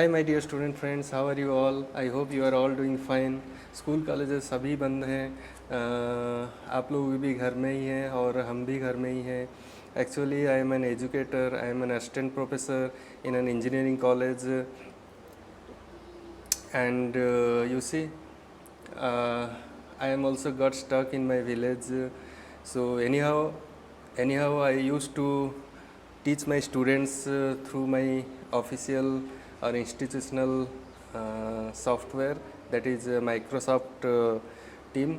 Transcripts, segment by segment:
Hi my dear student friends, how are you all? I hope you are all doing fine. School colleges सभी बंद हैं। आप लोग भी घर में ही हैं और हम भी घर में ही हैं। Actually I am an educator, I am an assistant professor in an engineering college and you see I am also got stuck in my village. So anyhow I used to teach my students through my official or institutional software, that is Microsoft team,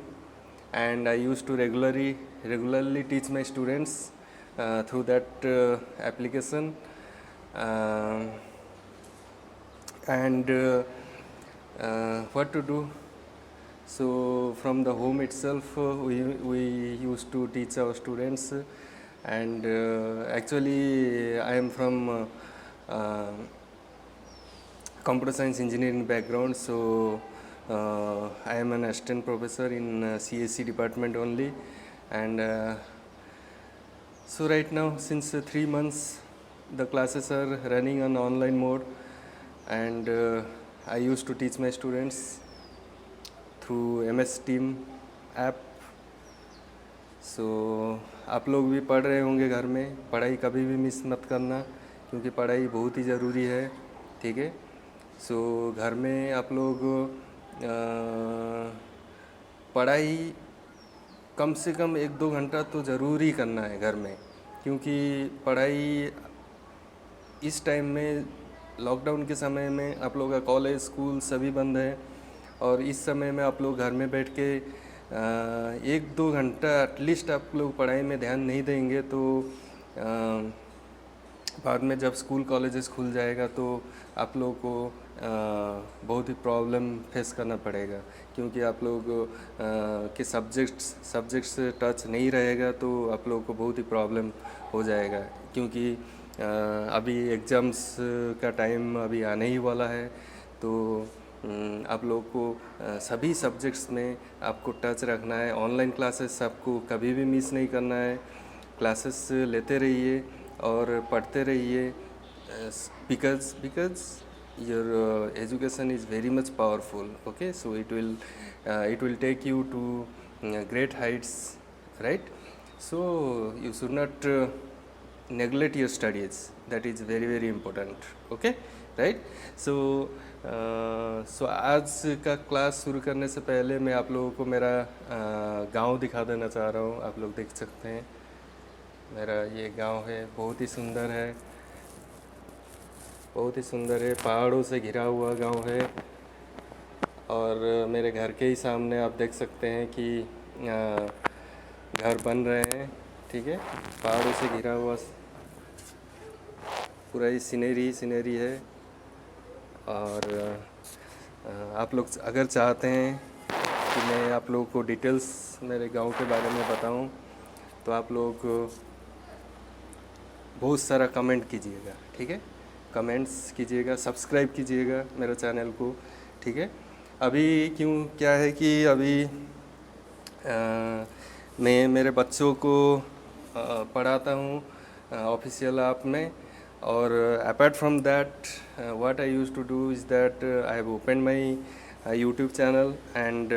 and I used to regularly teach my students through that application. Um and what to do? So from the home itself, we used to teach our students, and actually I am from computer science engineering background, so I am an assistant professor in CSC department only, and so right now since 3 months the classes are running on online mode, and I used to teach my students through MS Team app. So आप लोग भी पढ़ रहे होंगे घर में। पढ़ाई कभी भी मिस मत करना, क्योंकि पढ़ाई बहुत ही ज़रूरी है, ठीक है। सो घर में आप लोग पढ़ाई कम से कम 1-2 घंटा तो ज़रूर ही करना है घर में, क्योंकि पढ़ाई इस टाइम में, लॉकडाउन के समय में, आप लोगों का कॉलेज स्कूल सभी बंद है, और इस समय में आप लोग घर में बैठ के 1-2 घंटा एटलीस्ट आप लोग पढ़ाई में ध्यान नहीं देंगे तो बाद में जब स्कूल कॉलेजेस खुल जाएगा तो आप लोगों को बहुत ही प्रॉब्लम फेस करना पड़ेगा, क्योंकि आप लोग के सब्जेक्ट्स टच नहीं रहेगा तो आप लोगों को बहुत ही प्रॉब्लम हो जाएगा, क्योंकि अभी एग्ज़ाम्स का टाइम अभी आने ही वाला है। तो आप लोग को सभी सब्जेक्ट्स में आपको टच रखना है। ऑनलाइन क्लासेस आपको कभी भी मिस नहीं करना है। क्लासेस लेते रहिए और पढ़ते रहिए, because your education is very much powerful, okay? So it will take you to great heights, right? So you should not neglect your studies. That is very important, okay, right? So आज का class शुरू करने से पहले मैं आप लोगों को मेरा गांव दिखा देना चाह रहा हूँ। आप लोग देख सकते हैं मेरा ये गांव है, बहुत ही सुंदर है, बहुत ही सुंदर है, पहाड़ों से घिरा हुआ गांव है। और मेरे घर के ही सामने आप देख सकते हैं कि घर बन रहे हैं, ठीक है। पहाड़ों से घिरा हुआ पूरा ही सीनरी है। और आप लोग अगर चाहते हैं कि मैं आप लोगों को डिटेल्स मेरे गांव के बारे में बताऊं, तो आप लोग बहुत सारा कमेंट कीजिएगा, ठीक है। कमेंट्स कीजिएगा, सब्सक्राइब कीजिएगा मेरे चैनल को, ठीक है। अभी क्या है कि अभी मैं मेरे बच्चों को पढ़ाता हूँ ऑफिशियल ऐप में, और apart from that what I used to do is that I have opened my YouTube channel, and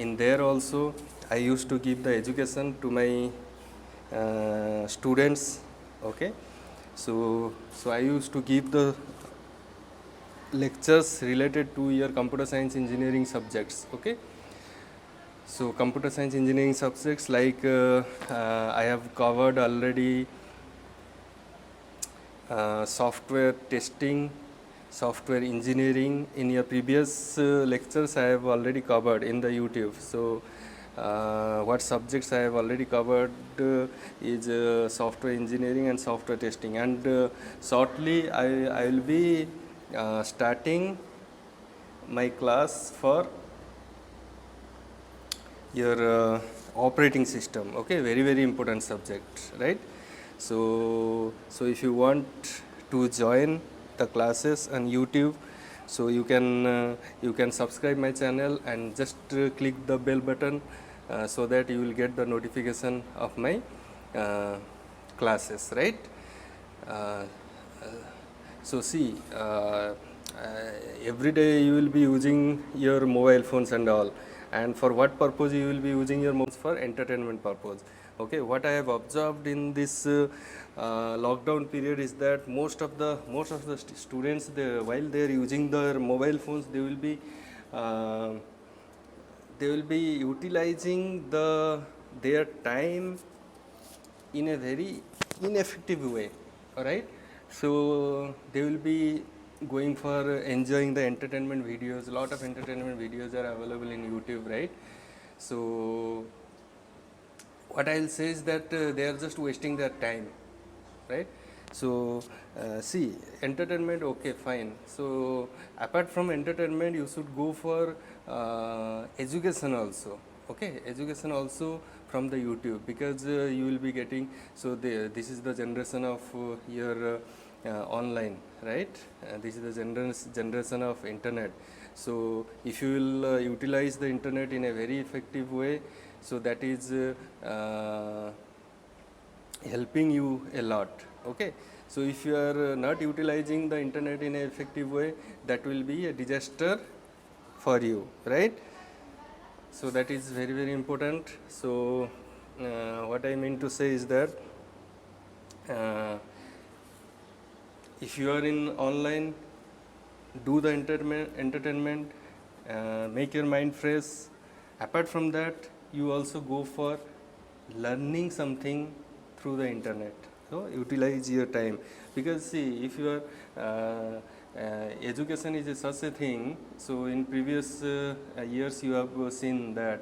in there also I used to give the education to my students, okay. So I used to give the lectures related to your computer science engineering subjects, okay. So computer science engineering subjects like I have covered already software testing, software engineering. In your previous lectures I have already covered in the YouTube. So what subjects I have already covered is software engineering and software testing, and shortly I will be starting my class for your operating system, okay. Very important subject, right? So if you want to join the classes on YouTube, so you can subscribe my channel and just click the bell button so that you will get the notification of my classes, right? So see, every day you will be using your mobile phones and all, and for what purpose you will be using your mobiles? For entertainment purpose. Okay, what I have observed in this lockdown period is that most of the students, while they are using their mobile phones, uh, they will be utilizing their time in a very ineffective way. All right, so they will be going for enjoying the entertainment videos. A lot of entertainment videos are available in YouTube, right? So what I'll say is that they are just wasting their time, right? So see, entertainment, okay, fine. So apart from entertainment, you should go for education also. Okay, education also from the YouTube, because you will be getting, so this is the generation of your online, right? This is the generation of internet. So if you will utilize the internet in a very effective way, so that is helping you a lot. Okay, so if you are not utilizing the internet in an effective way, that will be a disaster for you, right? So that is very, very important. So what I mean to say is that uh, if you are in online, do the entertainment, make your mind fresh. Apart from that, you also go for learning something through the internet. So utilize your time, because see, if you are education is such a thing. So in previous years you have seen that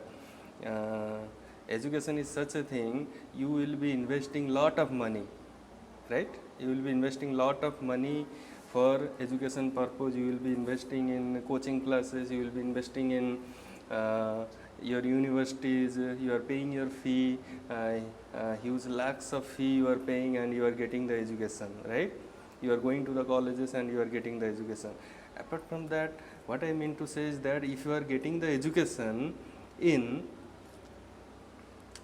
education is such a thing. You will be investing lot of money, right? You will be investing lot of money for education purpose. You will be investing in coaching classes, you will be investing in your universities, you are paying your fee, huge lakhs of fee you are paying, and you are getting the education, right? You are going to the colleges and you are getting the education. Apart from that, what I mean to say is that if you are getting the education in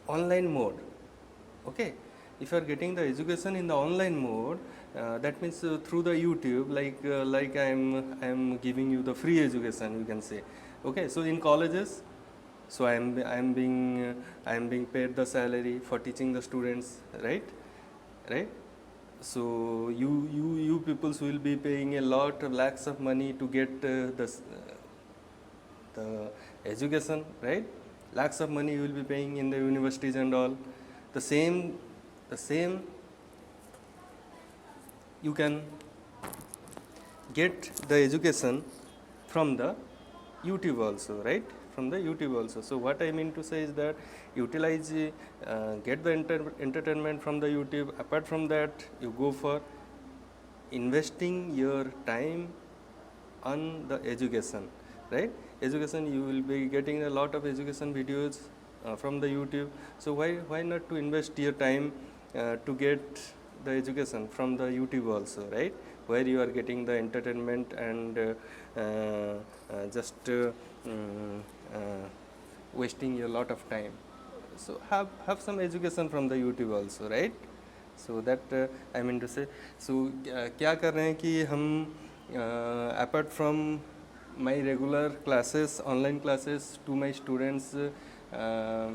online mode, okay, if you are getting the education in the online mode, that means through the YouTube, like I am giving you the free education, you can say. Okay, so in colleges, so I am being paid the salary for teaching the students, right? So you peoples will be paying a lot of lakhs of money to get the education, right? Lakhs of money you will be paying in the universities and all. The same you can get the education from the YouTube also, right? From the YouTube also. So what I mean to say is that utilize, get the entertainment from the YouTube. Apart from that, you go for investing your time on the education, right? Education, you will be getting a lot of education videos from the YouTube. So why not to invest your time to get the education from the YouTube also, right? Where you are getting the entertainment and just wasting a lot of time. So have some education from the YouTube also, right? So that I mean to say. So क्या कर रहे हैं कि हम apart from my regular classes, online classes to my students, I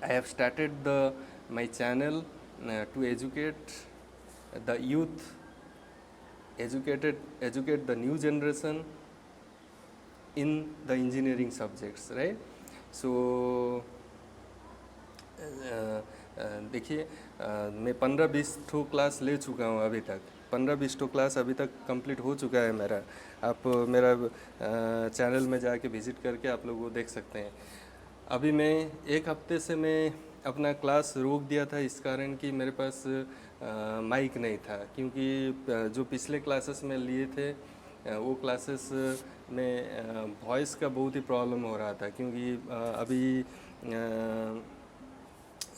have started my channel to educate the youth, educate the new generation in the engineering subjects, right? So देखिए, मैं 15-20 ठो class ले चुका हूँ अभी तक. 15-20 ठो क्लास अभी तक कंप्लीट हो चुका है मेरा. आप मेरा चैनल में जाके विज़िट करके आप लोग वो देख सकते हैं. अभी मैं एक हफ्ते से मैं अपना क्लास रोक दिया था, इस कारण कि मेरे पास माइक नहीं था, क्योंकि जो पिछले क्लासेस में लिए थे वो क्लासेस में वॉइस का बहुत ही प्रॉब्लम हो रहा था, क्योंकि अभी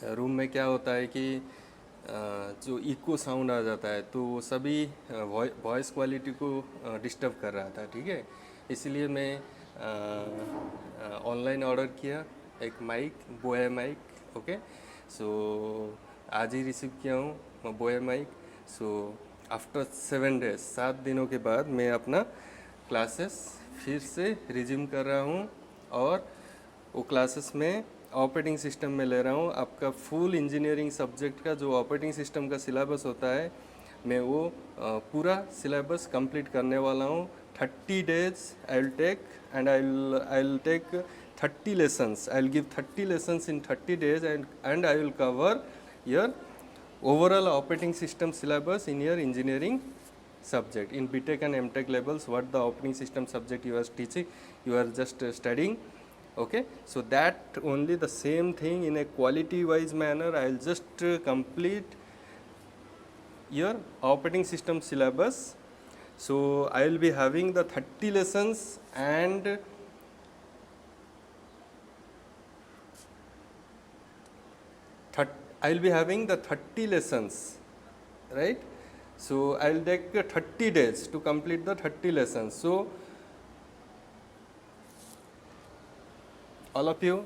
रूम में क्या होता है कि जो इको साउंड आ जाता है, तो वो सभी वॉइस क्वालिटी को डिस्टर्ब कर रहा था, ठीक है. इसलिए मैं ऑनलाइन ऑर्डर किया एक माइक, बोया माइक. ओके, सो आज ही रिसीव किया हूँ बोया माइक. सो आफ्टर 7 days, 7 दिनों के बाद मैं अपना क्लासेस फिर से रिज्यूम कर रहा हूँ और वो क्लासेस में ऑपरेटिंग सिस्टम में ले रहा हूँ। आपका फुल इंजीनियरिंग सब्जेक्ट का जो ऑपरेटिंग सिस्टम का सिलेबस होता है, मैं वो पूरा सिलेबस कंप्लीट करने वाला हूँ। 30 days I will take and I will take 30 lessons. I will give 30 lessons in 30 days and I will cover your overall operating system syllabus in your engineering subject. In BTech and MTech levels, what the operating system subject you are teaching, you are just studying. Okay, so that only the same thing in a quality wise manner, I will just complete your operating system syllabus. So I will be having the 30 lessons and I will be having the 30 lessons, right? So I will take 30 days to complete the 30 lessons. So all of you,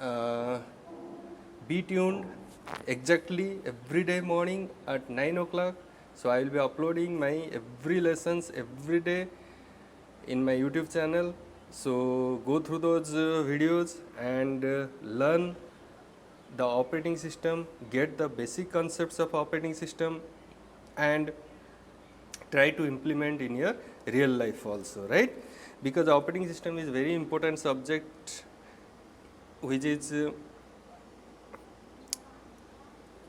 uh, be tuned exactly every day morning at 9 o'clock. So I will be uploading my every lessons every day in my YouTube channel. So go through those videos and learn the operating system, get the basic concepts of operating system and try to implement in your real life also, right? Because operating system is very important subject which is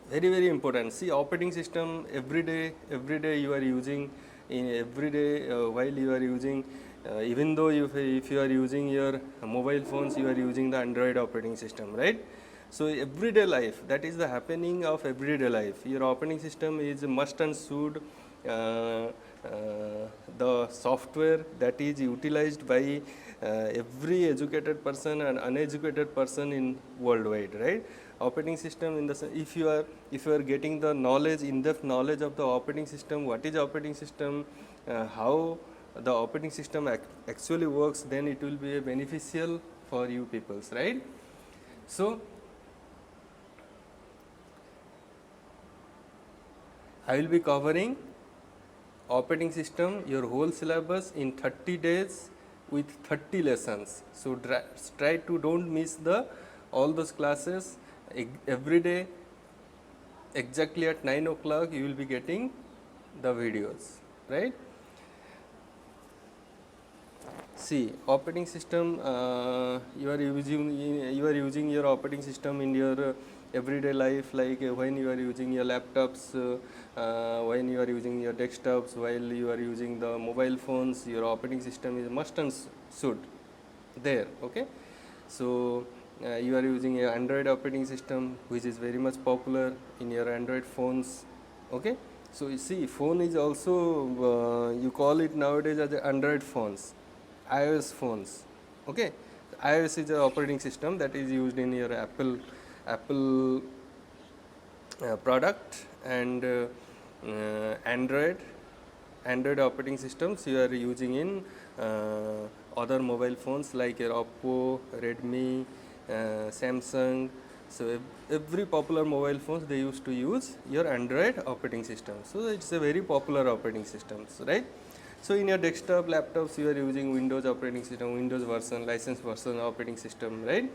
very important. See, operating system every day you are using, in every day while you are using, even though if you are using your mobile phones, you are using the Android operating system, right? So everyday life, that is the happening of everyday life. Your operating system is must and should the software that is utilized by every educated person and uneducated person in worldwide, right? Operating system, in the if you are getting the knowledge, in-depth knowledge of the operating system, what is operating system, how the operating system actually works, then it will be beneficial for you peoples, right? So I will be covering operating system, your whole syllabus in 30 days with 30 lessons. So try to don't miss the all those classes every day. Exactly at 9 o'clock you will be getting the videos, right? See, operating system, you are using your operating system in your everyday life, like when you are using your laptops, when you are using your desktops, while you are using the mobile phones, your operating system is must and should there. Okay, so you are using a Android operating system which is very much popular in your Android phones. Okay, so you see, phone is also you call it nowadays as Android phones, iOS phones. Okay, iOS is an operating system that is used in your Apple product, and Android operating systems you are using in other mobile phones like your Oppo, Redmi, Samsung. So every popular mobile phones, they used to use your Android operating system. So it's a very popular operating system, right? So in your desktop laptops you are using Windows operating system, Windows version, license version operating system, right?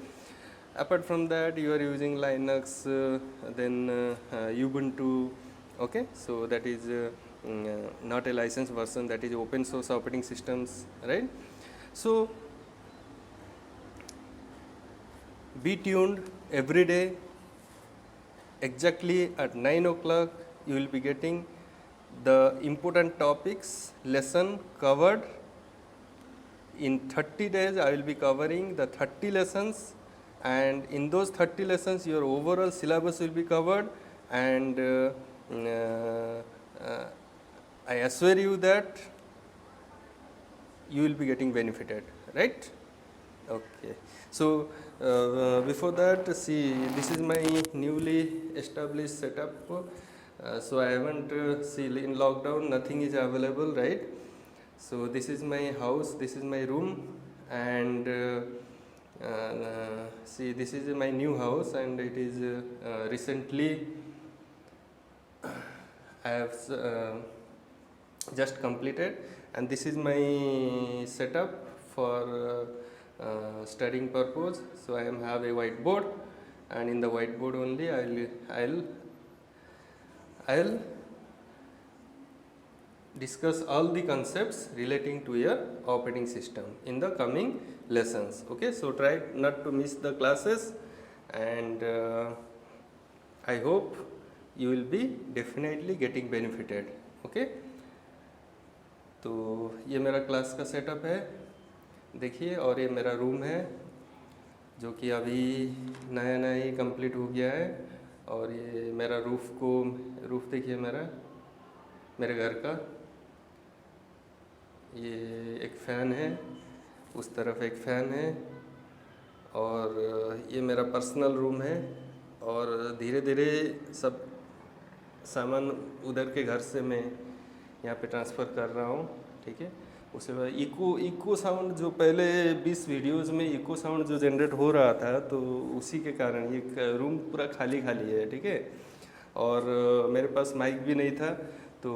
Apart from that, you are using Linux, then Ubuntu. Okay, so that is not a licensed version, that is open source operating systems, right? So be tuned every day. Exactly at 9 o'clock you will be getting the important topics lesson covered. In 30 days I will be covering the 30 lessons, and in those 30 lessons your overall syllabus will be covered, and I assure you that you will be getting benefited, right? Okay, so before that, see, this is my newly established setup. So I haven't see, in lockdown nothing is available, right? So this is my house, this is my room, and see, this is my new house, and it is recently I have just completed, and this is my setup for studying purpose. So I have a whiteboard, and in the whiteboard only I'll discuss all the concepts relating to your operating system in the coming lessons. Okay, so try not to miss the classes, and I hope you will be definitely getting benefited. Okay, तो ये मेरा class का setup है देखिए, और ये मेरा room है जो कि अभी नया नया ही कंप्लीट हो गया है, और ये मेरा रूफ देखिए मेरे घर का, ये एक फ़ैन है, उस तरफ एक फ़ैन है, और ये मेरा पर्सनल रूम है, और धीरे धीरे सब सामान उधर के घर से मैं यहाँ पे ट्रांसफ़र कर रहा हूँ। ठीक है, उसके बाद इको साउंड जो पहले 20 वीडियोस में इको साउंड जो जनरेट हो रहा था, तो उसी के कारण ये रूम पूरा खाली है। ठीक है, और मेरे पास माइक भी नहीं था, तो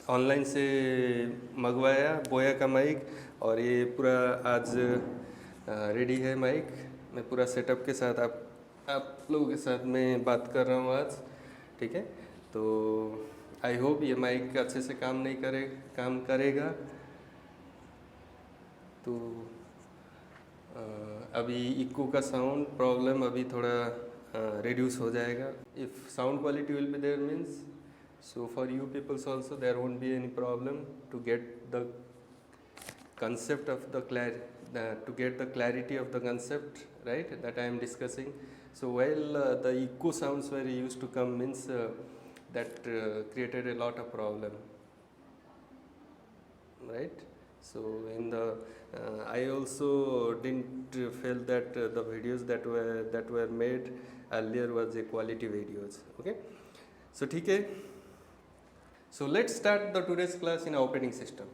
ऑनलाइन से मंगवाया बोया का माइक, और ये पूरा आज रेडी है माइक। मैं पूरा सेटअप के साथ आप लोगों के साथ मैं बात कर रहा हूँ आज। ठीक है, तो आई होप ये माइक अच्छे से काम करेगा। तो अभी इको का साउंड प्रॉब्लम अभी थोड़ा रिड्यूस हो जाएगा। If sound quality will be there means, so for you peoples also there won't be any problem to get the concept of the clarity of the concept, right, that I am discussing. So while the echo sounds were used to come means that created a lot of problem, right? So in the I also didn't feel that the videos that were made earlier was a quality videos. Okay, so ठीक है, so let's start the today's class in operating system.